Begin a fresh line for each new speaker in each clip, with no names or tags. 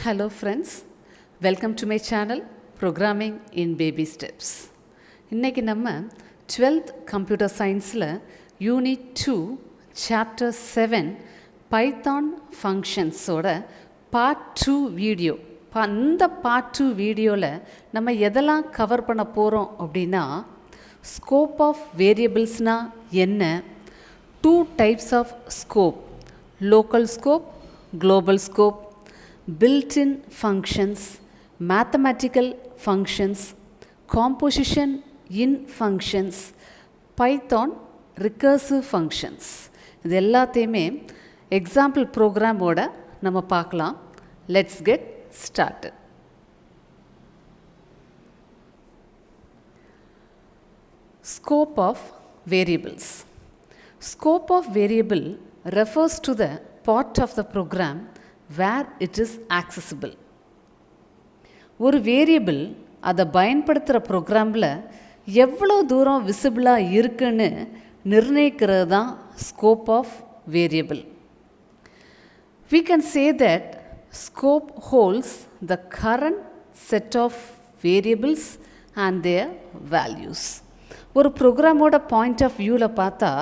Hello friends, welcome to my channel Programming in Baby Steps. இன்னைக்கு நம்ம 12th Computer Scienceல Unit-2 Chapter-7 Python Functions ஓட Part-2 video. இந்த Part-2 வீடியோவில் நம்ம எதெல்லாம் கவர் பண்ண போகிறோம் அப்படின்னா, ஸ்கோப் ஆஃப் வேரியபிள்ஸ்னால் என்ன, 2 types of scope, local scope, global scope, built-in functions, mathematical functions, composition in functions, Python recursive functions. இது எல்லாத்தையுமே எக்ஸாம்பிள் ப்ரோக்ராமோட நம்ம பார்க்கலாம். Let's get started. Scope of variables. Scope of variable refers to the part of the program where it is accessible. ஒரு variable அதை பயன்படுத்துகிற ப்ரோக்ராமில் எவ்வளோ தூரம் விசிபிளாக இருக்குன்னு நிர்ணயிக்கிறது தான் scope of variable. We can say that scope holds the current set of variables and their values. ஒரு ப்ரோக்ராமோட பாயிண்ட் ஆஃப் வியூவில் பார்த்தா,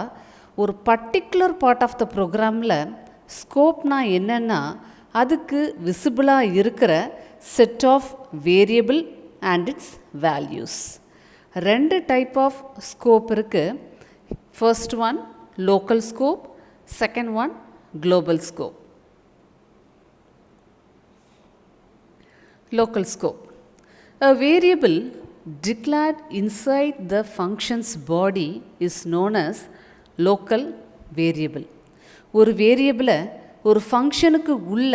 ஒரு பர்டிகுலர் பார்ட் ஆஃப் த ப்ரோக்ராமில் ஸ்கோப்னா என்னென்னா, அதுக்கு விசிபிளாக இருக்கிற set of variable and its values. 2 type of scope இருக்குது. First one local scope, second one global scope. Local scope. A variable declared inside the function's body is known as local variable. ஒரு வேரியபிளை ஒரு ஃபங்க்ஷனுக்கு உள்ள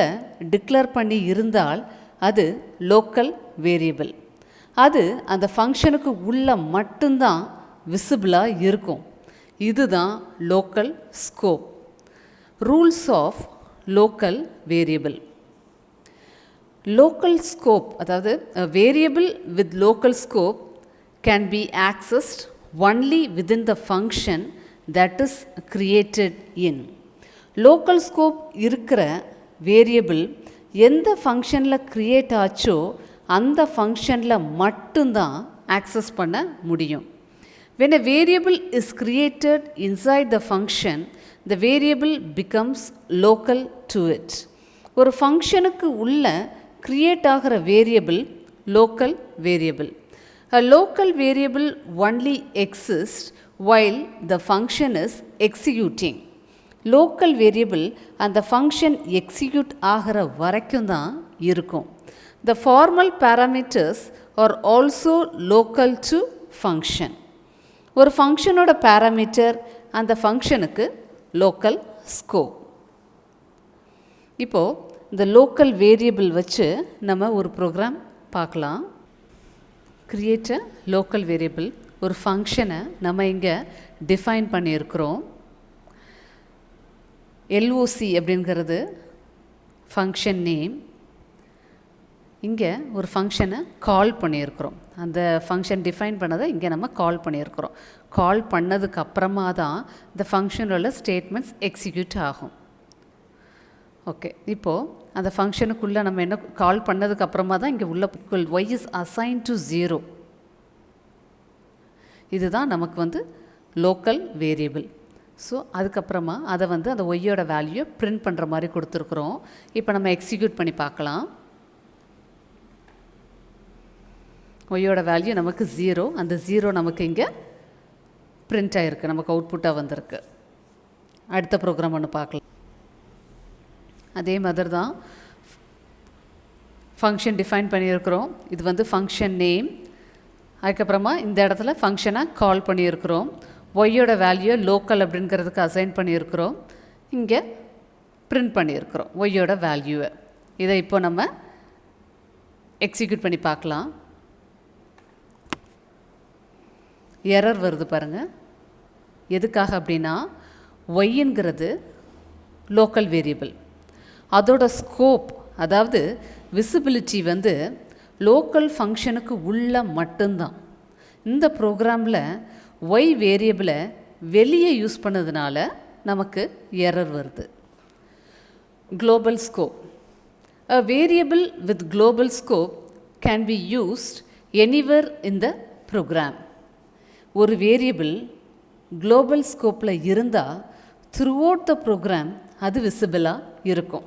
declare பண்ணி இருந்தால் அது local variable. அது அந்த ஃபங்க்ஷனுக்கு உள்ள மட்டும்தான் விசிபிளாக இருக்கும். இதுதான் local scope. Rules of local variable. Local scope, அதாவது a variable with local scope can be accessed only within the function that is created in. Local scope இருக்கிற வேரியபிள் எந்த ஃபங்க்ஷனில் க்ரியேட் ஆச்சோ அந்த ஃபங்க்ஷனில் மட்டும்தான் ஆக்சஸ் பண்ண முடியும். When a variable is created inside the function, the variable becomes local to it. ஒரு ஃபங்க்ஷனுக்கு உள்ள கிரியேட் ஆகிற variable local variable. A local variable only exists while the function is executing. Local variable அந்த function execute ஆகிற வரைக்கும் தான் இருக்கும். The formal parameters are also local to function. ஒரு ஃபங்க்ஷனோட பேராமீட்டர் அந்த ஃபங்க்ஷனுக்கு லோக்கல் ஸ்கோப். இப்போது இந்த லோக்கல் வேரியபிள் வச்சு நம்ம ஒரு ப்ரோக்ராம் பார்க்கலாம். Create a local variable. ஒரு ஃபங்க்ஷனை நம்ம இங்கே டிஃபைன் பண்ணியிருக்கிறோம். எல்ஓசி அப்படிங்கிறது ஃபங்க்ஷன் நேம். இங்கே ஒரு ஃபங்க்ஷனை கால் பண்ணியிருக்கிறோம். அந்த ஃபங்க்ஷன் டிஃபைன் பண்ணதை இங்கே நம்ம கால் பண்ணியிருக்கிறோம். கால் பண்ணதுக்கு அப்புறமா தான் இந்த ஃபங்க்ஷனோட ஸ்டேட்மெண்ட்ஸ் எக்ஸிக்யூட் ஆகும். ஓகே, இப்போது அந்த ஃபங்க்ஷனுக்குள்ளே நம்ம என்ன கால் பண்ணதுக்கு அப்புறமா தான் இங்கே உள்ள y is assigned to 0. இதுதான் நமக்கு லோக்கல் வேரியபிள். ஸோ அதுக்கப்புறமா அதை அந்த ஒய்யோட வேல்யூ பிரிண்ட் பண்ணுற மாதிரி கொடுத்துருக்குறோம். இப்போ நம்ம எக்ஸிக்யூட் பண்ணி பார்க்கலாம். ஒய்யோட வேல்யூ நமக்கு 0. அந்த 0 நமக்கு இங்கே பிரிண்ட் ஆகிருக்கு, நமக்கு அவுட்புட்டாக வந்திருக்கு. அடுத்த ப்ரோக்ராம் ஒன்று பார்க்கலாம். அதே மாதிரி தான் ஃபங்க்ஷன் டிஃபைன் பண்ணியிருக்கிறோம். இது ஃபங்க்ஷன் நேம். அதுக்கப்புறமா இந்த இடத்துல ஃபங்க்ஷனை கால் பண்ணியிருக்கிறோம். ஒய்யோட வேல்யூ லோக்கல் அப்படிங்கிறதுக்கு அசைன் பண்ணியிருக்கிறோம். இங்கே பிரிண்ட் பண்ணியிருக்கிறோம் ஒய்யோட வேல்யூவை. இதை இப்போ நம்ம எக்ஸிக்யூட் பண்ணி பார்க்கலாம். எரர் வருது பாருங்கள். எதுக்காக அப்படின்னா, ஒய்ங்கிறது லோக்கல் வேரியபிள். அதோட ஸ்கோப், அதாவது விசிபிலிட்டி லோக்கல் ஃபங்க்ஷனுக்கு உள்ள மட்டும்தான். இந்த ப்ரோக்ராமில் ஒய் வேரியபிளை வெளியே யூஸ் பண்ணதுனால நமக்கு எரர் வருது. Global scope. A variable with global scope can be used anywhere in the program. ஒரு வேரியபிள் global scopeல இருந்தால் throughout the program அது விசிபிளாக இருக்கும்.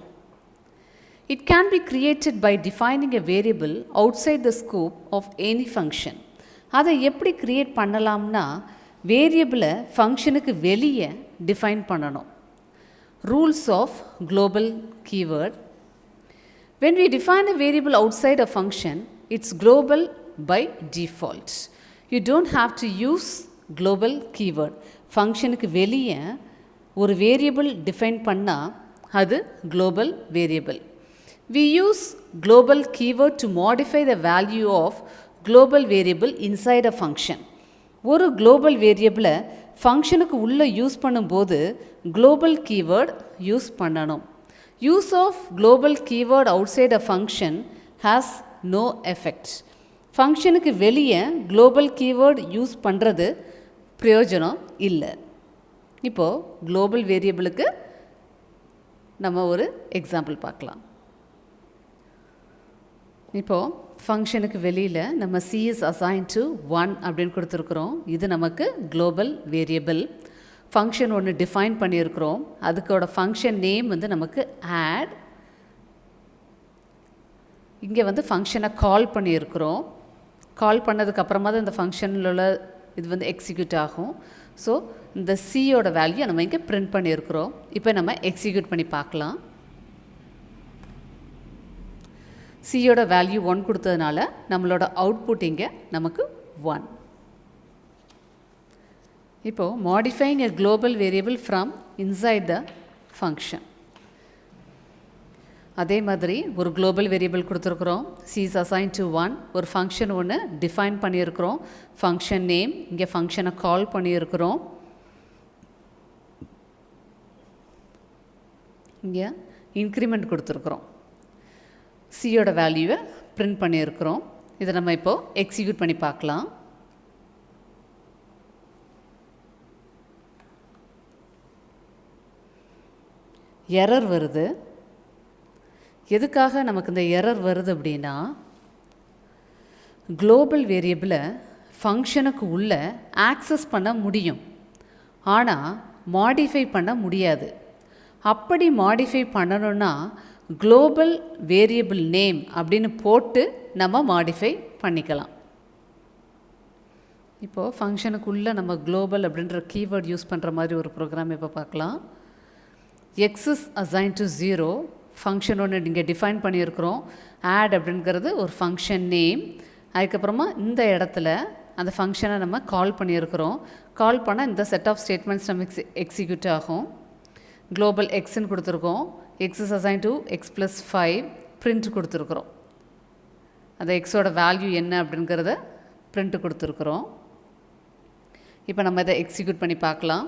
It can be created by defining a variable outside the scope of any function. அதை எப்படி create பண்ணலாம்னா வேரியபிளை ஃபங்க்ஷனுக்கு வெளியே டிஃபைன் பண்ணணும். Rules of global keyword. When we define a variable outside a function, it's global by default. You don't have to use global keyword. ஃபங்க்ஷனுக்கு வெளியே ஒரு variable define பண்ணால் அது global variable. We use global keyword to modify the value of global variable inside a function. ஒரு global variable ஃபங்க்ஷனுக்கு உள்ளே use பண்ணும்போது global keyword use பண்ணணும். Use of global keyword outside a function has no effect. ஃபங்க்ஷனுக்கு வெளியே global keyword use பண்ணுறது பிரயோஜனம் இல்லை. இப்போது global வேரியபிளுக்கு நம்ம ஒரு எக்ஸாம்பிள் பார்க்கலாம். இப்போது ஃபங்க்ஷனுக்கு வெளியில் நம்ம c is assigned to 1 அப்படின்னு கொடுத்துருக்குறோம். இது நமக்கு global வேரியபிள். ஃபங்க்ஷன் ஒன்று டிஃபைன் பண்ணியிருக்கிறோம். அதுக்கோட ஃபங்க்ஷன் நேம் வந்து நமக்கு add. இங்கே வந்து ஃபங்க்ஷனை கால் பண்ணியிருக்கிறோம். கால் பண்ணதுக்கப்புறமா தான் இந்த ஃபங்க்ஷனில் உள்ள இது வந்து எக்ஸிக்யூட் ஆகும். ஸோ இந்த சியோட வேல்யூ நம்ம இங்கே பிரிண்ட் பண்ணியிருக்கிறோம். இப்போ நம்ம எக்ஸிக்யூட் பண்ணி பார்க்கலாம். சியோட வேல்யூ 1 கொடுத்ததுனால நம்மளோட அவுட்புட் இங்கே நமக்கு 1. இப்போது modifying a global variable from inside the function. அதே மாதிரி ஒரு குளோபல் வேரியபிள் கொடுத்துருக்குறோம். c is assigned to 1. ஒரு ஃபங்க்ஷன் ஒன்று டிஃபைன் பண்ணியிருக்கிறோம். ஃபங்க்ஷன் நேம் இங்கே ஃபங்க்ஷனை கால் பண்ணியிருக்கிறோம். இங்கே இன்க்ரிமெண்ட் கொடுத்துருக்குறோம். சியோட வேல்யூவை பிரிண்ட் பண்ணியிருக்கிறோம். இதை நம்ம இப்போது எக்ஸிக்யூட் பண்ணி பார்க்கலாம். எரர் வருது. எதுக்காக நமக்கு இந்த எரர் வருது அப்படின்னா குளோபல் வேரியபிளை ஃபங்க்ஷனுக்கு உள்ளே ஆக்சஸ் பண்ண முடியும், ஆனால் மாடிஃபை பண்ண முடியாது. அப்படி மாடிஃபை பண்ணணுன்னா குளோபல் வேரியபிள் நேம் அப்படின்னு போட்டு நம்ம மாடிஃபை பண்ணிக்கலாம். இப்போது ஃபங்க்ஷனுக்குள்ளே நம்ம குளோபல் அப்படின்ற கீவேர்ட் யூஸ் பண்ணுற மாதிரி ஒரு ப்ரோக்ராம் இப்போ பார்க்கலாம். X is assign to 0. Function ஒன்று இங்கே டிஃபைன் பண்ணியிருக்கிறோம். ஆட் அப்படிங்கிறது ஒரு ஃபங்க்ஷன் நேம். அதுக்கப்புறமா இந்த இடத்துல அந்த ஃபங்க்ஷனை நம்ம கால் பண்ணியிருக்கிறோம். கால் பண்ணால் இந்த செட் ஆஃப் ஸ்டேட்மெண்ட்ஸ் நமக்கு எக்ஸிக்யூட் ஆகும். குளோபல் எக்ஸ்ன்னு கொடுத்துருக்கோம். X is assign to X plus 5 print கொடுத்துருக்குறோம். அந்த எக்ஸோட வேல்யூ என்ன அப்படிங்கிறத பிரிண்ட் கொடுத்துருக்குறோம். இப்போ நம்ம இதை எக்ஸிக்யூட் பண்ணி பார்க்கலாம்.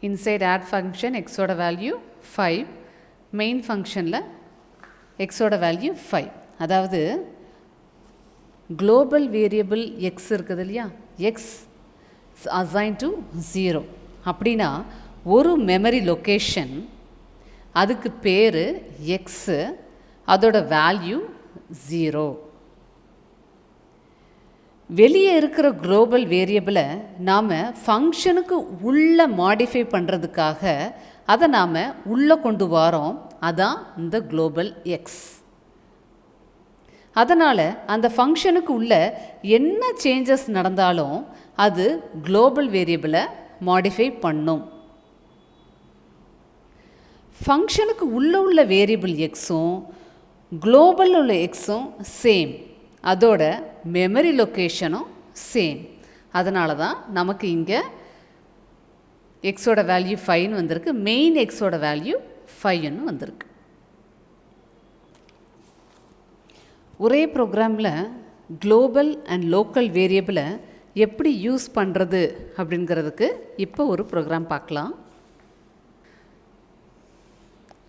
இன்சைட் ஆட் ஃபங்க்ஷன் எக்ஸோட வேல்யூ 5. மெயின் ஃபங்க்ஷனில் எக்ஸோட வேல்யூ 5. அதாவது குளோபல் வேரியபிள் எக்ஸ் இருக்குது இல்லையா, எக்ஸ் அசைன் டு 0 அப்படின்னா ஒரு மெமரி லொக்கேஷன், அதுக்கு பேர் எக்ஸு, அதோட வேல்யூ 0. வெளியே இருக்கிற குளோபல் வேரியபிளை நாம் ஃபங்க்ஷனுக்கு உள்ளே மாடிஃபை பண்ணுறதுக்காக அதை நாம் உள்ளே கொண்டு வரோம். அதான் இந்த குளோபல் எக்ஸ். அதனால் அந்த ஃபங்க்ஷனுக்கு உள்ளே என்ன சேஞ்சஸ் நடந்தாலும் அது குளோபல் வேரியபிளை மாடிஃபை பண்ணும். ஃபங்க்ஷனுக்கு உள்ளே உள்ள வேரியபிள் எக்ஸும் குளோபல் உள்ள எக்ஸும் சேம், அதோட மெமரி லொக்கேஷனும் சேம். அதனால தான் நமக்கு இங்கே எக்ஸோட வேல்யூ 5ன்னு வந்திருக்கு, மெயின் எக்ஸோட வேல்யூ 5ன்னு வந்திருக்கு. ஒரே ப்ரோக்ராமில் குளோபல் அண்ட் லோக்கல் வேரியபிளை எப்படி யூஸ் பண்ணுறது அப்படிங்கிறதுக்கு இப்போ ஒரு ப்ரோக்ராம் பார்க்கலாம்.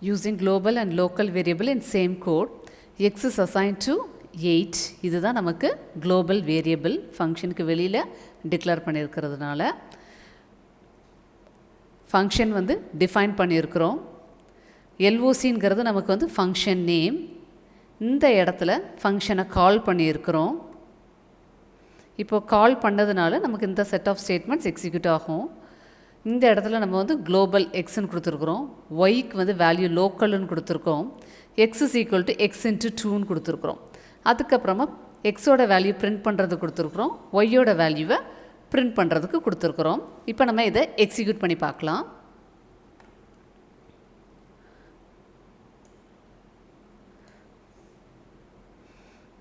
Using global and local variable in same code. X is assign to 8. இதுதான் நமக்கு குளோபல் வேரியபிள், ஃபங்க்ஷனுக்கு வெளியில் டிக்ளேர் பண்ணியிருக்கிறதுனால. ஃபங்க்ஷன் வந்து டிஃபைன் பண்ணியிருக்கிறோம். எல்ஓசிங்கிறது நமக்கு வந்து ஃபங்க்ஷன் நேம். இந்த இடத்துல ஃபங்க்ஷனை கால் பண்ணியிருக்கிறோம். இப்போ கால் பண்ணதுனால நமக்கு இந்த செட் ஆஃப் ஸ்டேட்மெண்ட்ஸ் எக்ஸிக்யூட் ஆகும். இந்த இடத்துல நம்ம வந்து குளோபல் எக்ஸ்ன்னு கொடுத்துருக்குறோம். ஒய்க்கு வந்து வேல்யூ லோக்கல்னு கொடுத்துருக்கோம். X is equal to X into 2ன்னு கொடுத்துருக்குறோம். அதுக்கப்புறமா எக்ஸோட வேல்யூ பிரிண்ட் பண்ணுறதுக்கு கொடுத்துருக்குறோம். ஒய்யோட வேல்யூவை பிரிண்ட் பண்ணுறதுக்கு கொடுத்துருக்குறோம். இப்போ நம்ம இதை எக்ஸிக்யூட் பண்ணி பார்க்கலாம்.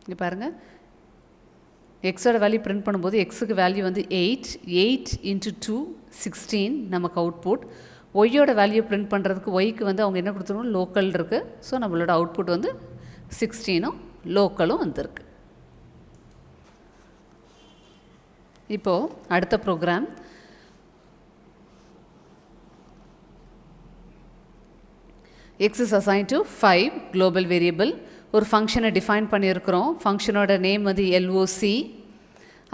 இங்கே பாருங்கள், எக்ஸோட வேல்யூ பிரிண்ட் பண்ணும்போது எக்ஸுக்கு வேல்யூ வந்து 8 இன்ட்டு 2 16 நமக்கு அவுட்புட். ஒய்யோட வேல்யூ பிரிண்ட் பண்ணுறதுக்கு ஒய்க்கு வந்து அவங்க என்ன கொடுத்துருக்கோம், லோக்கல் இருக்குது. ஸோ நம்மளோட அவுட்புட் வந்து 16ம் லோக்கலும் வந்திருக்கு. இப்போது அடுத்த program x is assigned to 5 global variable. ஒரு ஃபங்க்ஷனை டிஃபைன் பண்ணியிருக்கிறோம். ஃபங்க்ஷனோட நேம் வந்து LOC.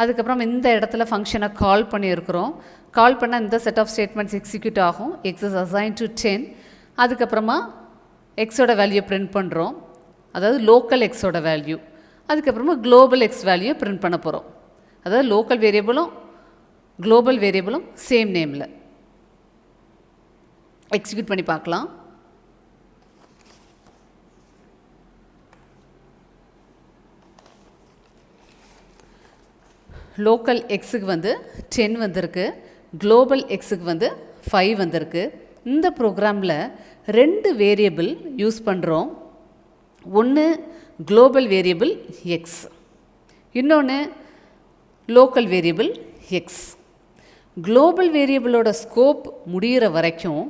அதுக்கப்புறம் இந்த இடத்துல ஃபங்க்ஷனை கால் பண்ணியிருக்கிறோம். கால் பண்ணால் இந்த செட் ஆஃப் ஸ்டேட்மெண்ட்ஸ் எக்ஸிக்யூட் ஆகும். x is assigned to 10. அதுக்கப்புறமா எக்ஸோட வேல்யூ பிரிண்ட் பண்ணுறோம், அதாவது லோக்கல் எக்ஸோட வேல்யூ. அதுக்கப்புறமா குளோபல் எக்ஸ் வேல்யூ பிரிண்ட் பண்ண போகிறோம். அதாவது லோக்கல் வேரியபிளும் குளோபல் வேரியபிளும் சேம் நேமில். எக்ஸிக்யூட் பண்ணி பார்க்கலாம். லோக்கல் எக்ஸுக்கு வந்து 10 வந்திருக்கு, குளோபல் எக்ஸுக்கு வந்து 5 வந்திருக்கு. இந்த ப்ரோக்ராமில் 2 வேரியபிள் யூஸ் பண்ணுறோம். ஒன்று குளோபல் வேரியபிள் எக்ஸ், இன்னொன்று லோக்கல் வேரியபிள் எக்ஸ். குளோபல் வேரியபிளோட ஸ்கோப் முடிகிற வரைக்கும்,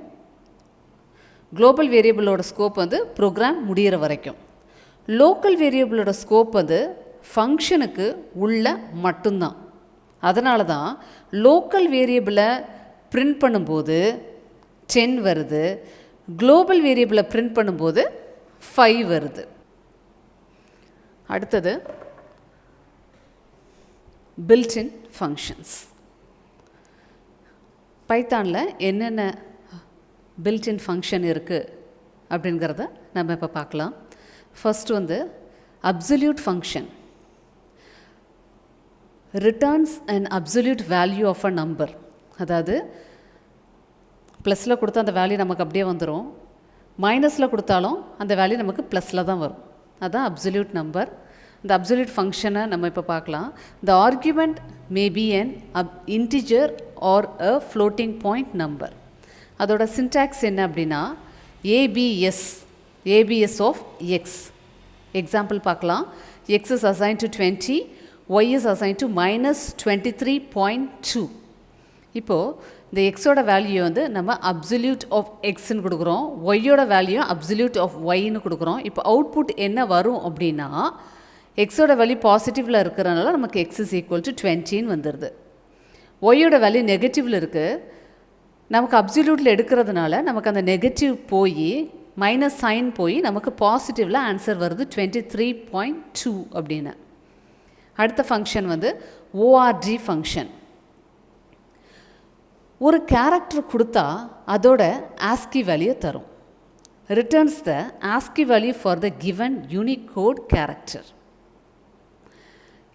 குளோபல் வேரியபிளோட ஸ்கோப் வந்து ப்ரோக்ராம் முடிகிற வரைக்கும், லோக்கல் வேரியபிளோட ஸ்கோப் வந்து ஃபங்க்ஷனுக்கு உள்ள மட்டும்தான். அதனால தான் லோக்கல் வேரியபிளை பிரிண்ட் பண்ணும்போது 10 வருது, குளோபல் வேரியபிளை பிரிண்ட் பண்ணும்போது 5 வருது. அடுத்தது பில்ட்-இன் ஃபங்க்ஷன்ஸ். பைத்தானில் என்னென்ன பில்ட்-இன் ஃபங்க்ஷன் இருக்குது அப்படிங்கிறத நம்ம இப்போ பார்க்கலாம். ஃபர்ஸ்ட் வந்து absolute function returns an absolute value of a number. அதாவது ப்ளஸில் கொடுத்தா அந்த வேல்யூ நமக்கு அப்படியே வந்துடும், மைனஸில் கொடுத்தாலும் அந்த வேல்யூ நமக்கு ப்ளஸில் தான் வரும். அதுதான் அப்சல்யூட் நம்பர். இந்த அப்சல்யூட் ஃபங்க்ஷனை நம்ம இப்போ பார்க்கலாம். The argument may be an integer or a floating point number. அதோட சின்டாக்ஸ் என்ன அப்படின்னா ABS of x. எக்ஸாம்பிள் பார்க்கலாம். x is assigned to 20, y is assigned to -23.2. இப்போது இந்த எக்ஸோட வேல்யூ வந்து நம்ம அப்சல்யூட் ஆஃப் எக்ஸ்ன்னு கொடுக்குறோம், ஒய்யோட வேல்யூ அப்சல்யூட் ஆஃப் ஒய்ன்னு கொடுக்குறோம். இப்போ அவுட்புட் என்ன வரும் அப்படின்னா, எக்ஸோட வேல்யூ பாசிட்டிவில் இருக்கிறனால நமக்கு x is equal to 20ன்னு வந்துடுது. ஒய்யோட வேல்யூ நெகட்டிவில் இருக்குது, நமக்கு அப்சல்யூட்டில் எடுக்கிறதுனால நமக்கு அந்த நெகட்டிவ் போய் மைனஸ் சைன் போய் நமக்கு பாசிட்டிவில் ஆன்சர் வருது 23.2 அப்படின்னு. அடுத்த ஃபங்க்ஷன் வந்து ORG ஃபங்க்ஷன். ஒரு கேரக்டர் கொடுத்தா அதோட ஆஸ்கி வேல்யூ தரும். Returns the ASCII value for the given Unicode character.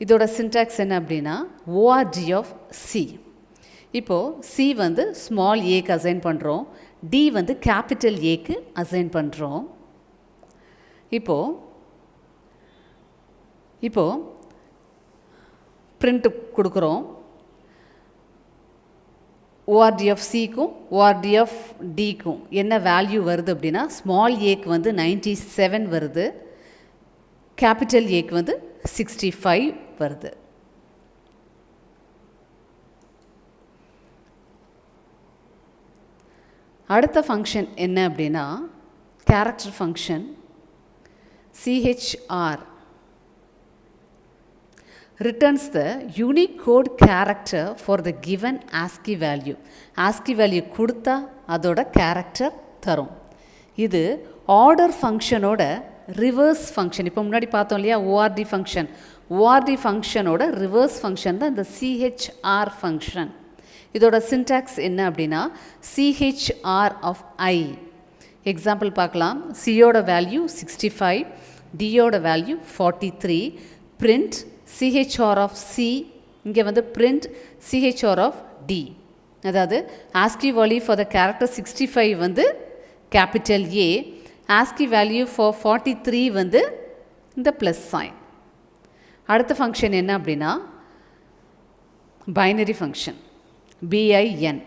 இதோட சின்டாக்ஸ் என்ன அப்படின்னா ORG ஆஃப் C. இப்போது C வந்து ஸ்மால் ஏக்கு அசைன் பண்ணுறோம், D வந்து கேபிட்டல் ஏக்கு அசைன் பண்ணுறோம். இப்போது பிரிண்ட் கொடுக்குறோம். ORG ஆஃப் சிக்கும் ORG ஆஃப் டிக்கும் என்ன வேல்யூ வருது அப்படின்னா, ஸ்மால் ஏக்கு வந்து 97 வருது, கேபிட்டல் ஏக்கு வந்து 65 வருது. அடுத்த ஃபங்க்ஷன் என்ன அப்படின்னா character function CHR. returns the Unicode character for the given ASCII value. ASCII value கொடுத்தா அதோட கேரக்டர் தரும். இது ஆர்டர் ஃபங்க்ஷனோட ரிவர்ஸ் ஃபங்க்ஷன். இப்போ முன்னாடி பார்த்தோம் இல்லையா ORD ஃபங்க்ஷன், ORD ஃபங்க்ஷனோட ரிவர்ஸ் ஃபங்க்ஷன் தான் இந்த CHR ஃபங்க்ஷன். இதோட சின்டாக்ஸ் என்ன அப்படின்னா CHR of I. எக்ஸாம்பிள் பார்க்கலாம். Cயோட வேல்யூ 65, Dயோட value 43. Print CHR of C, இங்கே வந்து பிரிண்ட் CHR of D. அதாவது ASCII value for the character 65 வந்து capital A, ASCII value for 43 வந்து இந்த ப்ளஸ் சைன். அடுத்த ஃபங்க்ஷன் என்ன அப்படின்னா binary function BIN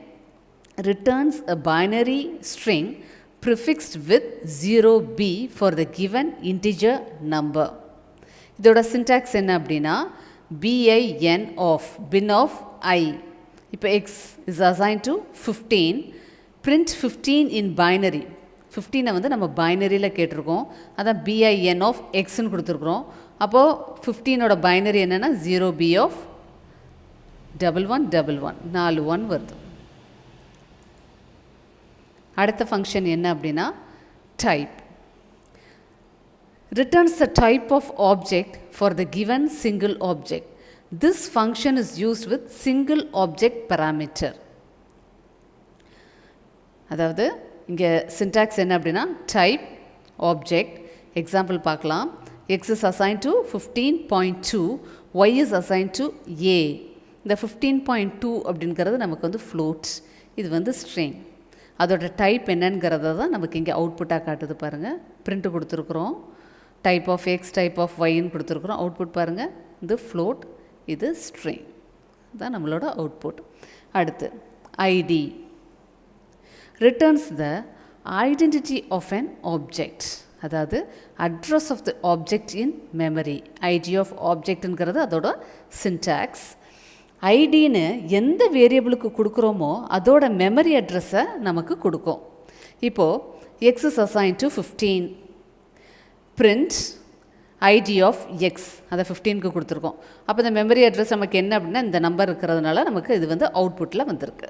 returns a binary string prefixed with 0B for the given integer number. இதோட syntax என்ன அப்படின்னா bin of I. இப்போ x is assigned to 15, print 15 in binary. 15 வந்து நம்ம பைனரியில் கேட்டிருக்கோம், அதான் bin of xன்னு கொடுத்துருக்குறோம். அப்போது 15ஓட பைனரி என்னென்னா 0B of 1111, 4 1 வருது. அடுத்த ஃபங்க்ஷன் என்ன அப்படின்னா type returns the type of object for the given single object. This function is used with single object parameter. அதாவது இங்கே சின்டாக்ஸ் என்ன அப்படின்னா type object. எக்ஸாம்பிள் பார்க்கலாம். x is assigned to 15.2, y is assigned to a. இந்த 15.2 அப்படிங்கிறது நமக்கு வந்து float, இது வந்து string. அதோட டைப் என்னங்கிறத தான் நமக்கு இங்கே அவுட்புட்டாக காட்டுது பாருங்கள். பிரிண்ட்டு கொடுத்துருக்குறோம், type of X type of ஒய்ன்னு கொடுத்துருக்குறோம். அவுட்புட் பாருங்கள், இது ஃப்ளோட், இது ஸ்ட்ரிங் தான் நம்மளோட அவுட்புட். அடுத்து ID returns the identity of an object, அதாவது address of the object in memory. ID of ஆப்ஜெக்ட்டுங்கிறது அதோட சின்டாக்ஸ். ஐடின்னு எந்த வேரியபிளுக்கு கொடுக்குறோமோ அதோட மெமரி அட்ரஸை நமக்கு கொடுக்கும். இப்போது x is assign to 15, print ID of x, அதை 15க்கு கொடுத்துருக்கோம். அப்போ இந்த மெமரி அட்ரஸ் நமக்கு என்ன அப்படின்னா இந்த நம்பர் இருக்கிறதுனால நமக்கு இது வந்து அவுட்புட்டில் வந்திருக்கு.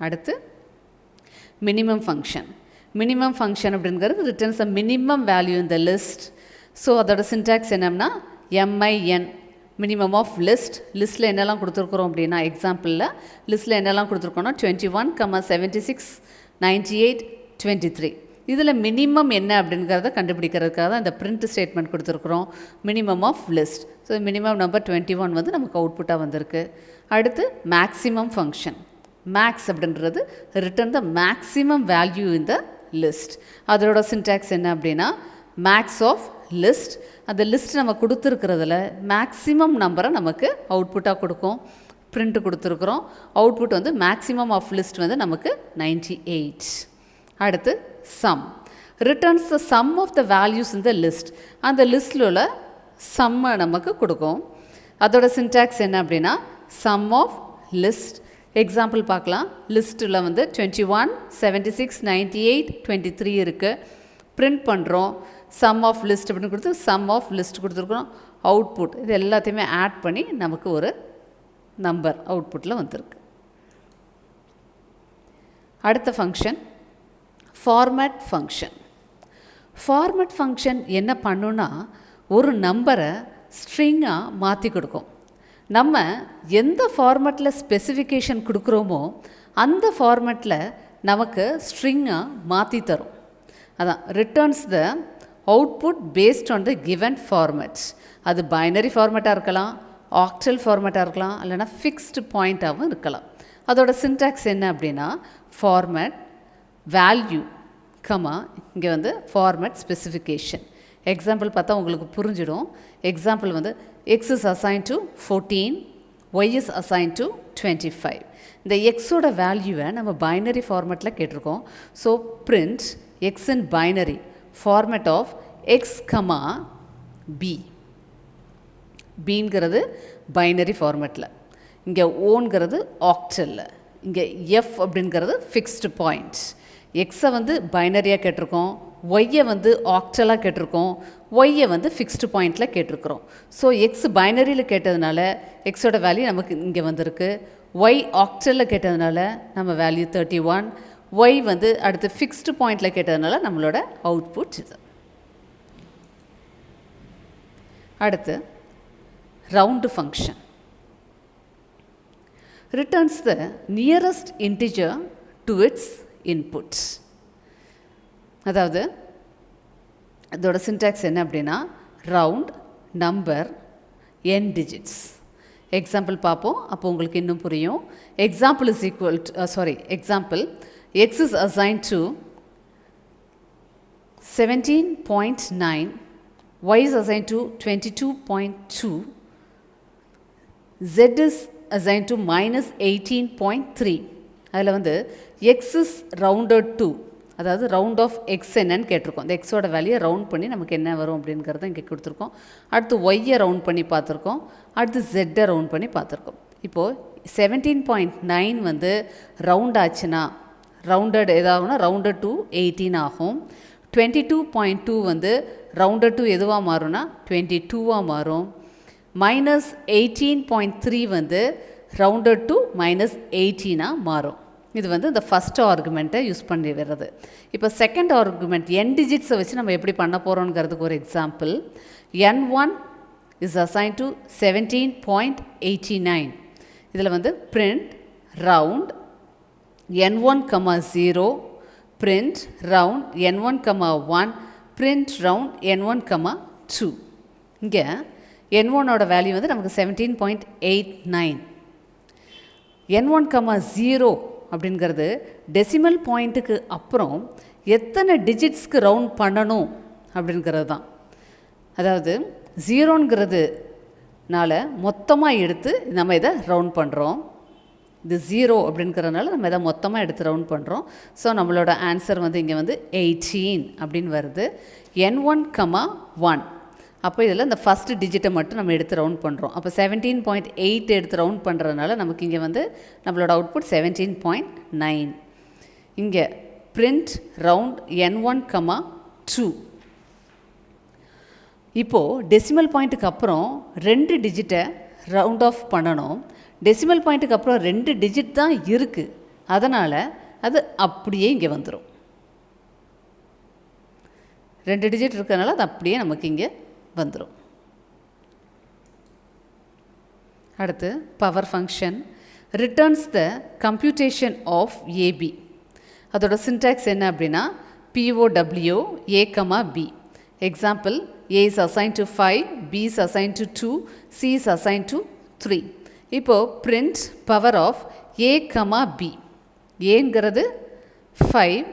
அடுத்து மினிமம் ஃபங்க்ஷன். மினிமம் ஃபங்க்ஷன் அப்படிங்கிறது returns a minimum value in the list. So அதோட சின்டாக்ஸ் என்னன்னா MIN, மினிமம் ஆஃப் லிஸ்ட். லிஸ்ட்டில் என்னெல்லாம் கொடுத்துருக்குறோம் அப்படின்னா எக்ஸாம்பிளில் லிஸ்ட்டில் என்னெல்லாம் கொடுத்துருக்கோன்னா 21, 76, 98, 23. இதில் மினிமம் என்ன அப்படிங்கிறத கண்டுபிடிக்கிறதுக்காக தான் இந்த பிரிண்ட் ஸ்டேட்மெண்ட் கொடுத்துருக்குறோம், minimum of list. So minimum number 21 வந்து நமக்கு அவுட்புட்டாக வந்திருக்கு. அடுத்து மேக்ஸிமம் ஃபங்க்ஷன். மேக்ஸ் அப்படின்றது return the maximum value in the list. அதோட சின்டாக்ஸ் என்ன அப்படின்னா மேக்ஸ் ஆஃப் லிஸ்ட். அந்த லிஸ்ட் நம்ம கொடுத்துருக்கிறதுல மேக்ஸிமம் நம்பரை நமக்கு அவுட்புட்டாக கொடுக்கும். பிரிண்ட் கொடுத்துருக்குறோம், அவுட்புட் வந்து மேக்ஸிமம் ஆஃப் லிஸ்ட் வந்து நமக்கு 98. அடுத்து sum returns the sum of the values in the list. அந்த லிஸ்ட்டில் உள்ள சம்மை நமக்கு கொடுக்கும். அதோட சின்டாக்ஸ் என்ன அப்படின்னா சம் ஆஃப் லிஸ்ட். எக்ஸாம்பிள் பார்க்கலாம். லிஸ்ட்டில் வந்து 21, 76, 98, 23 இருக்குது. பிரிண்ட் பண்ணுறோம், சம் ஆஃப் லிஸ்ட் அப்படின்னு கொடுத்து சம் ஆஃப் லிஸ்ட் கொடுத்துருக்குறோம். அவுட்புட் இது எல்லாத்தையுமே ஆட் பண்ணி நமக்கு ஒரு நம்பர் அவுட்புட்டில் வந்திருக்கு. அடுத்த function format function. Format function என்ன பண்ணுன்னா ஒரு நம்பரை ஸ்ட்ரிங்காக மாற்றி கொடுக்கும். நம்ம எந்த ஃபார்மேட்டில் ஸ்பெசிஃபிகேஷன் கொடுக்குறோமோ அந்த ஃபார்மேட்டில் நமக்கு ஸ்ட்ரிங்காக மாற்றி தரும். அதான் returns the output based on the given formats. அது பைனரி ஃபார்மேட்டாக இருக்கலாம், ஆக்டல் ஃபார்மேட்டாக இருக்கலாம், இல்லைனா ஃபிக்ஸ்டு பாயிண்ட்டாகவும் இருக்கலாம். அதோட சின்டாக்ஸ் என்ன அப்படின்னா ஃபார்மேட் வேல்யூ கமா இங்கே வந்து ஃபார்மேட் ஸ்பெசிஃபிகேஷன். எக்ஸாம்பிள் பார்த்தா உங்களுக்கு புரிஞ்சிடும். எக்ஸாம்பிள் வந்து x is assigned to 14, y is assigned to 25. இந்த எக்ஸோட வேல்யூவை நம்ம பைனரி ஃபார்மேட்டில் கேட்டிருக்கோம். So print X in binary format of X comma B. பிங்கிறது பைனரி ஃபார்மேட்டில், இங்கே ஓங்கிறது ஆக்டலில், இங்கே எஃப் அப்படிங்கிறது ஃபிக்ஸ்டு பாயிண்ட்ஸ். எக்ஸை வந்து பைனரியாக கேட்டிருக்கோம், ஒய்யை வந்து ஆக்டலாக கேட்டிருக்கோம், ஒய்யை வந்து ஃபிக்ஸ்டு பாயிண்டில் கேட்டிருக்கிறோம். ஸோ எக்ஸ் பைனரியில் கேட்டதுனால எக்ஸோட வேல்யூ நமக்கு இங்கே வந்திருக்கு. ஒய் ஆக்டலில் கேட்டதுனால நம்ம வேல்யூ 31, ஒய் வந்து அடுத்து ஃபிக்ஸ்டு பாயிண்டில் கேட்டதுனால நம்மளோட அவுட்புட் இது. அடுத்து round function. returns the nearest integer to its input. அதாவது அதோட சின்டாக்ஸ் என்ன அப்படின்னா round number n digits. Example பார்ப்போம், அப்போ உங்களுக்கு இன்னும் புரியும். Example is equal to example x is assigned to 17.9, y is assigned to 22.2, z is assigned to minus 18.3. அதில் வந்து x is rounded to, அதாவது ரவுண்ட் ஆஃப் எக்ஸ் என்னன்னு கேட்டிருக்கோம். இந்த எக்ஸோட வேல்யூயை ரவுண்ட் பண்ணி நமக்கு என்ன வரும் அப்படிங்கிறத இங்கே கொடுத்துருக்கோம். அடுத்து ஒய்யை ரவுண்ட் பண்ணி பார்த்துருக்கோம். அடுத்து ஜெட்டை ரவுண்ட் பண்ணி பார்த்துருக்கோம். இப்போது 17.9 வந்து ரவுண்ட் ஆச்சுன்னா ரவுண்டட் எதாகும்னா ரவுண்டட் டு 18 ஆகும். 22.2 வந்து ரவுண்டட் டு எதுவாக மாறும்னா 22ஆக மாறும். மைனஸ் 18.3 வந்து ரவுண்டட் டு மைனஸ் 18ஆக மாறும். இது வந்து இந்த ஃபஸ்ட் ஆர்குமெண்ட்டை யூஸ் பண்ணி வர்றது. இப்போ செகண்ட் ஆர்குமெண்ட் n டிஜிட்ஸை வச்சு நம்ம எப்படி பண்ண போகிறோங்கிறதுக்கு ஒரு example. n1 is assign to 17.89. இதில் வந்து print round n1, 0, print round n1, 1, print round n1, 2. இங்கே n1ஓட வேல்யூ வந்து நமக்கு 17.89. n1, 0 அப்படிங்கிறது டெசிமல் பாயிண்ட்டுக்கு அப்புறம் எத்தனை டிஜிட்ஸ்க்கு ரவுண்ட் பண்ணணும் அப்படிங்கிறது தான். அதாவது ஜீரோங்கிறதுனால மொத்தமாக எடுத்து நம்ம இதை ரவுண்ட் பண்ணுறோம். இது 0 அப்படிங்கிறதுனால நம்ம இதை மொத்தமாக எடுத்து ரவுண்ட் பண்ணுறோம். ஸோ நம்மளோட ஆன்சர் வந்து இங்கே வந்து 18 அப்படின்னு வருது. n1, 1. அப்போ இதில் இந்த ஃபஸ்ட்டு டிஜிட்டை மட்டும் நம்ம எடுத்து ரவுண்ட் பண்ணுறோம். அப்போ 17.8 எடுத்து ரவுண்ட் பண்ணுறதுனால நமக்கு இங்கே வந்து நம்மளோட அவுட்புட் 17.9. இங்கே print round n1, 2. இப்போது டெசிமல் பாயிண்ட்டுக்கு அப்புறம் 2 டிஜிட்டை ரவுண்ட் ஆஃப் பண்ணணும். டெசிமல் பாயிண்ட்டுக்கு அப்புறம் 2 டிஜிட் தான் இருக்குது, அதனால் அது அப்படியே இங்கே வந்துடும். 2 டிஜிட் இருக்கிறதுனால அது அப்படியே நமக்கு இங்கே வந்துடும். அடுத்து power function returns the computation of A B. அதோட சின்டாக்ஸ் என்ன அப்படின்னா POW A, B. Example A is assigned to 5, B is assigned to 2, C is assigned to 3. இப்போது print power of A, B. ஏங்கிறது 5,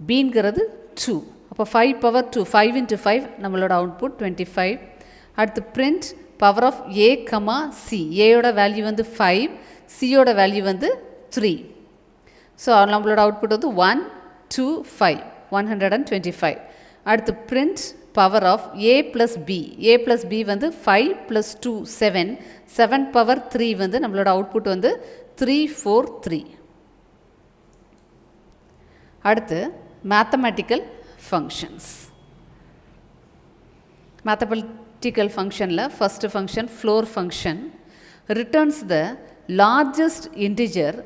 Bங்கிறது 2. அப்போ 5 பவர் 2, 5 into 5 நம்மளோட output 25. அடுத்து print power of A, C. ஏயோட value வந்து 5, சியோட வேல்யூ வந்து 3. So நம்மளோட அவுட்புட் வந்து 1, 2, 5, 125. அடுத்து print power of A plus B. A plus B வந்து 5 ப்ளஸ் 2, 7. 7 பவர் 3 வந்து நம்மளோட அவுட்புட் வந்து 343. அடுத்து மேத்தமெட்டிக்கல் ஃபங்க்ஷன்ஸ். மேத்தமெட்டிக்கல் ஃபங்க்ஷனில் first function floor function returns the largest integer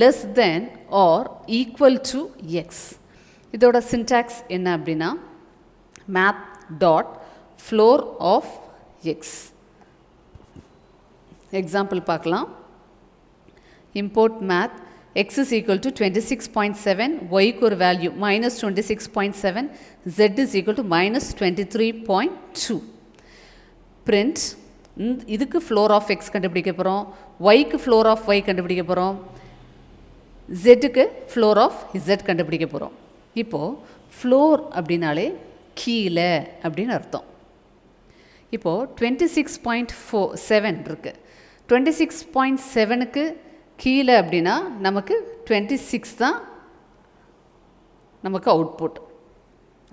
less than or equal to x. இதோட சின்டாக்ஸ் என்ன அப்படின்னா math dot floor of x. Example பார்க்கலாம். import math x is equal to 26.7, y க்கு ஒரு value minus 26.7, z is equal to minus 23.2. print இதுக்கு floor of x கண்டுபிடிக்க போகிறோம், y க்கு floor of y கண்டுபிடிக்க போகிறோம், z க்கு floor of z கண்டுபிடிக்க போகிறோம். இப்போது floor அப்படின்னாலே கீழே அப்படின்னு அர்த்தம். இப்போது 26.7 இருக்குது. 26.7க்கு கீழே அப்படின்னா நமக்கு 26 தான் நமக்கு அவுட்புட்.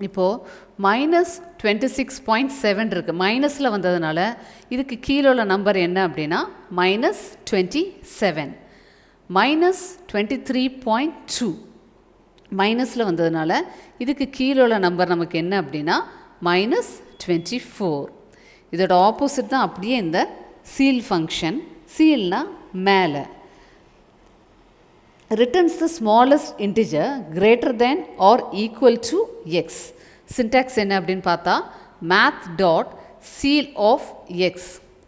இப்போது மைனஸ் 26.7 இருக்குது, மைனஸில் வந்ததுனால இதுக்கு கீழே உள்ள நம்பர் என்ன அப்படின்னா minus 27. minus 23.2 மைனஸில் வந்ததுனால இதுக்கு கீழே உள்ள நம்பர் நமக்கு என்ன அப்படின்னா minus 24. இதோட ஆப்போசிட் தான் அப்படியே இந்த சீல் ஃபங்க்ஷன். சீல்னா மேலே. returns the smallest integer greater than or equal to x. syntax என்ன அப்படின்னு பார்த்தா math dot seal of x.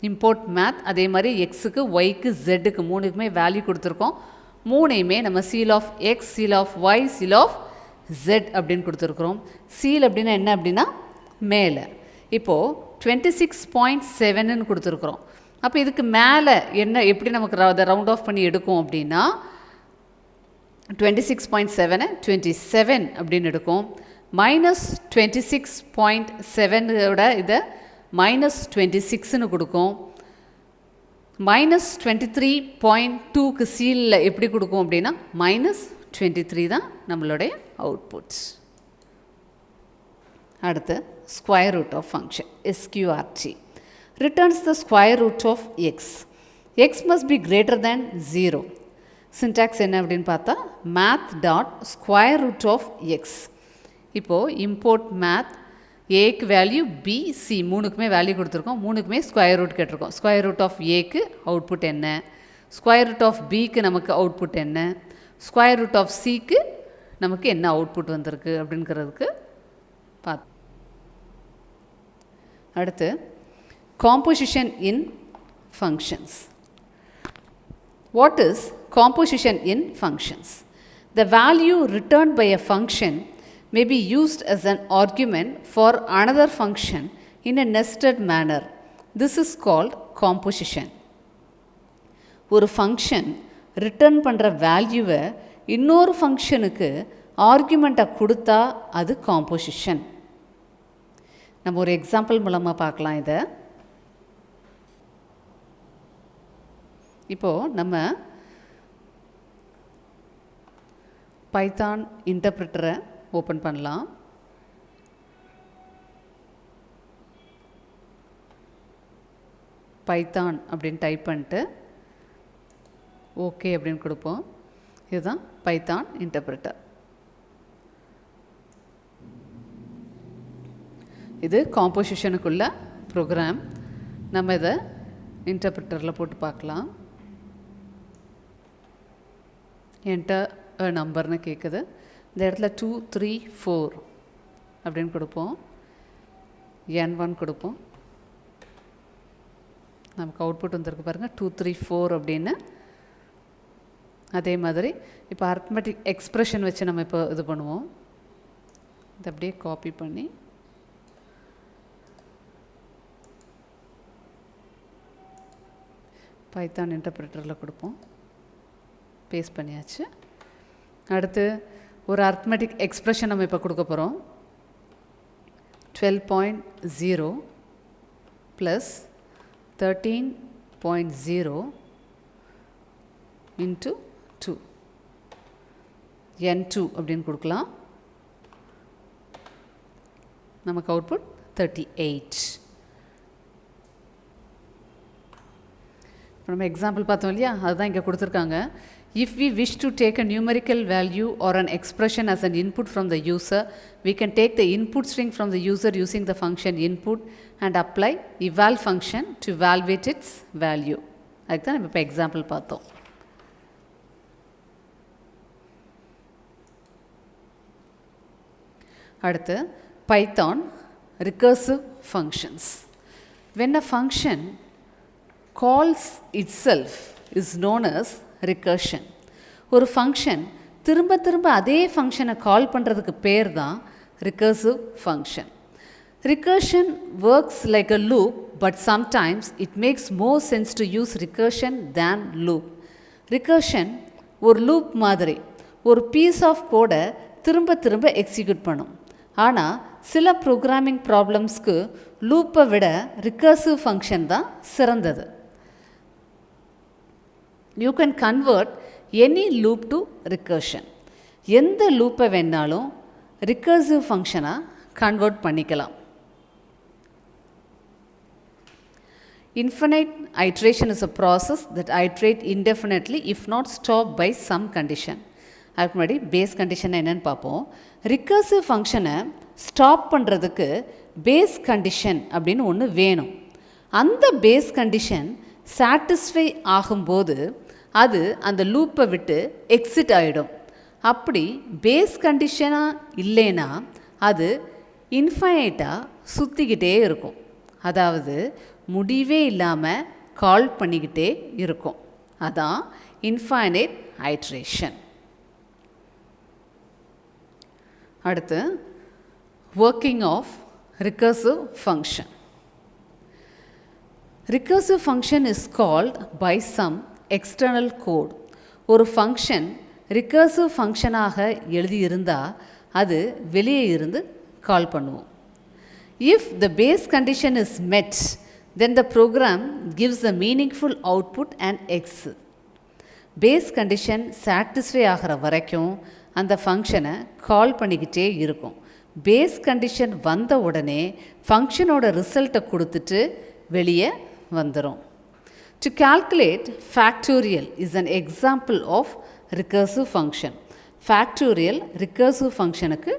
Import math அதே மாதிரி எக்ஸுக்கு ஒய்க்கு ஜெட்டுக்கு மூணுக்குமே வேல்யூ கொடுத்துருக்கோம். மூணையுமே நம்ம ceil of x, ceil of y, ceil of z அப்படின்னு கொடுத்துருக்குறோம். சீல் அப்படின்னா என்ன அப்படின்னா மேலே. இப்போது 26.7ன்னு கொடுத்துருக்குறோம். அப்போ இதுக்கு மேலே என்ன எப்படி நமக்கு அதை ரவுண்ட் ஆஃப் பண்ணி எடுக்கும் அப்படின்னா 26.7 27 அப்படின்னு எடுக்கும். -26.7ஓட இதை -26ன்னு கொடுக்கும். -23.2க்கு சீலில் எப்படி கொடுக்கும் அப்படின்னா -23 தான் நம்மளுடைய அவுட்புட்ஸ். அடுத்து square root of function SQRT returns the square root of x. x must be greater than 0. syntax என்ன அப்படின்னு பார்த்தா math dot square root of x. இப்போது import math ஏக்கு வேல்யூ b c மூணுக்குமே வேல்யூ கொடுத்துருக்கோம். மூணுக்குமே ஸ்கொயர் ரூட் கேட்டிருக்கோம். Square root of ஏக்கு output என்ன, square root of பிக்கு நமக்கு அவுட்புட் என்ன, ஸ்கொயர் ரூட் ஆஃப் சிக்கு நமக்கு என்ன அவுட்புட் வந்திருக்கு அப்படிங்கிறதுக்கு பார்த்து. அடுத்து composition in functions. What is composition in functions? The value returned by a function may be used as an argument for another function in a nested manner. This is called composition. ஒரு function return பண்ணுற வேல்யூவை இன்னொரு ஃபங்க்ஷனுக்கு ஆர்குமெண்ட்டாக கொடுத்தா அது composition. நம்ம ஒரு example மூலமாக பார்க்கலாம் இதை. இப்போது நம்ம பைத்தான் இன்டர்பிரிட்டரை ஓப்பன் பண்ணலாம். பைத்தான் அப்படின்னு டைப் பண்ணிட்டு ஓகே அப்படின்னு கொடுப்போம். இதுதான் பைத்தான் இன்டர்பிரிட்டர். இது காம்போசிஷனுக்குள்ள ப்ரோக்ராம். நம்ம இதை இன்டர்பிரிட்டரில் போட்டு பார்க்கலாம். என்டர் நம்பர்னு கேட்குது. இந்த இடத்துல 2 3 4 அப்படின்னு கொடுப்போம். n1 கொடுப்போம். நமக்கு அவுட்புட் வந்திருக்கு பாருங்கள் 2 3 4 அப்படின்னு. அதே மாதிரி இப்போ அரித்மெட்டிக் எக்ஸ்ப்ரெஷன் வச்சு நம்ம இப்போ இது பண்ணுவோம். இதை அப்படியே காப்பி பண்ணி பைத்தான் இன்டர்பிரிட்டரில் கொடுப்போம். பேஸ்ட் பண்ணியாச்சு. அடுத்து ஒரு அரித்மெட்டிக் எக்ஸ்ப்ரெஷன் நம்ம இப்போ கொடுக்க போகிறோம். 12.0 ப்ளஸ் 13.0 இன்ட்டு 2 n2 அப்படின்னு கொடுக்கலாம். நமக்கு அவுட்புட் 38. இப்போ நம்ம எக்ஸாம்பிள் பார்த்தோம் இல்லையா, அதுதான் இங்கே கொடுத்துருக்காங்க. If we wish to take a numerical value or an expression as an input from the user, we can take the input string from the user using the function input and apply eval function to evaluate its value. அதுக்கு தான் நம்ம இப்போ example பார்த்தோம். அடுத்து Python recursive functions. When a function calls itself is known as recursion. ஒரு function திரும்ப திரும்ப அதே ஃபங்க்ஷனை கால் பண்ணுறதுக்கு பேர் தான் recursive function. Recursion works like a loop, but sometimes it makes more sense to use recursion than loop. Recursion ஒரு loop மாதிரி ஒரு பீஸ் ஆஃப் கோடை திரும்ப திரும்ப எக்ஸிக்யூட் பண்ணும். ஆனால் சில ப்ரோக்ராமிங் ப்ராப்ளம்ஸ்க்கு லூப்பை விட recursive ஃபங்க்ஷன் தான் சிறந்தது. You can convert any loop to recursion. எந்த லூப்பை வேணாலும் recursive ஃபங்க்ஷனாக கன்வெர்ட் பண்ணிக்கலாம். Infinite iteration is a process that iterate indefinitely if not stopped by some condition. அதுக்கு முன்னாடி பேஸ் கண்டிஷன் என்னன்னு பார்ப்போம். recursive ஃபங்க்ஷனை ஸ்டாப் பண்ணுறதுக்கு பேஸ் கண்டிஷன் அப்படின்னு ஒன்று வேணும். அந்த பேஸ் கண்டிஷன் சாட்டிஸ்ஃபை ஆகும்போது அது அந்த லூப்பை விட்டு எக்ஸிட் ஆகிடும். அப்படி பேஸ் கண்டிஷனாக இல்லைன்னா அது இன்ஃபைனைட்டாக சுற்றிக்கிட்டே இருக்கும். அதாவது முடிவே இல்லாமல் கால் பண்ணிக்கிட்டே இருக்கும். அதான் இன்ஃபைனைட் ஐட்ரேஷன். அடுத்து working of recursive function. Recursive function is called by some external code. ஒரு ஃபங்க்ஷன் ரிகர்சிவ் ஃபங்க்ஷனாக எழுதியிருந்தால் அது வெளியே இருந்து கால் பண்ணுவோம். If the base condition is met, then the program gives a meaningful output and exit. Base condition satisfy ஆகிற வரைக்கும் அந்த ஃபங்க்ஷனை கால் பண்ணிக்கிட்டே இருக்கும். பேஸ் கண்டிஷன் வந்த உடனே ஃபங்க்ஷனோட ரிசல்ட்டை கொடுத்துட்டு வெளியே வந்துடும். To calculate factorial is an example of recursive function. Factorial recursive functionக்கு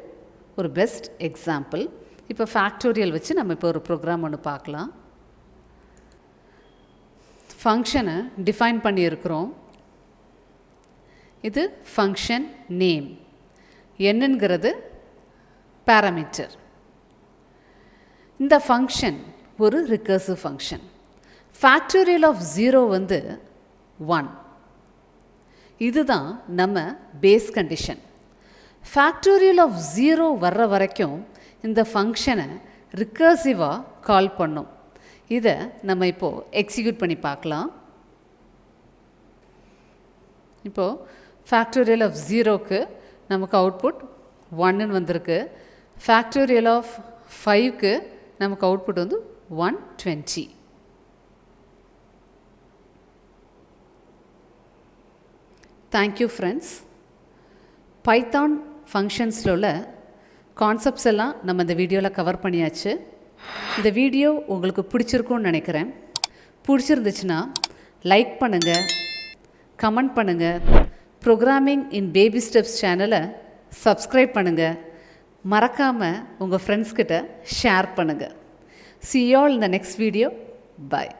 ஒரு பெஸ்ட் எக்ஸாம்பிள். இப்போ ஃபேக்டோரியல் வச்சு நம்ம இப்போ ஒரு ப்ரோக்ராம் ஒன்று பார்க்கலாம். ஃபங்க்ஷனை டிஃபைன் பண்ணியிருக்கிறோம். இது ஃபங்க்ஷன் நேம், என்னங்கிறது பேராமீட்டர். இந்த ஃபங்க்ஷன் ஒரு ரிகர்சிவ் ஃபங்க்ஷன். ஃபேக்டோரியல் ஆஃப் 0 வந்து 1. இதுதான் நம்ம பேஸ் கண்டிஷன். ஃபேக்டோரியல் ஆஃப் 0 வர்ற வரைக்கும் இந்த ஃபங்க்ஷனை ரிகர்சிவாக கால் பண்ணும். இதை நம்ம இப்போது எக்ஸிக்யூட் பண்ணி பார்க்கலாம். இப்போது ஃபேக்டோரியல் ஆஃப் 0க்கு நமக்கு அவுட்புட் 1ன்னு வந்திருக்கு. ஃபேக்டோரியல் ஆஃப் 5க்கு நமக்கு அவுட்புட் வந்து 120. Thank you friends. பைத்தான் ஃபங்க்ஷன்ஸில் உள்ள கான்செப்ட்ஸ் எல்லாம் நம்ம இந்த வீடியோவில் கவர் பண்ணியாச்சு. இந்த வீடியோ உங்களுக்கு பிடிச்சிருக்கும்னு நினைக்கிறேன். பிடிச்சிருந்துச்சுன்னா லைக் பண்ணுங்கள், கமெண்ட் பண்ணுங்கள், ப்ரோக்ராமிங் இன் பேபி ஸ்டெப்ஸ் சேனலை சப்ஸ்கிரைப் பண்ணுங்கள். மறக்காமல் உங்கள் ஃப்ரெண்ட்ஸ்கிட்ட ஷேர் பண்ணுங்கள். See you all in the next video. Bye.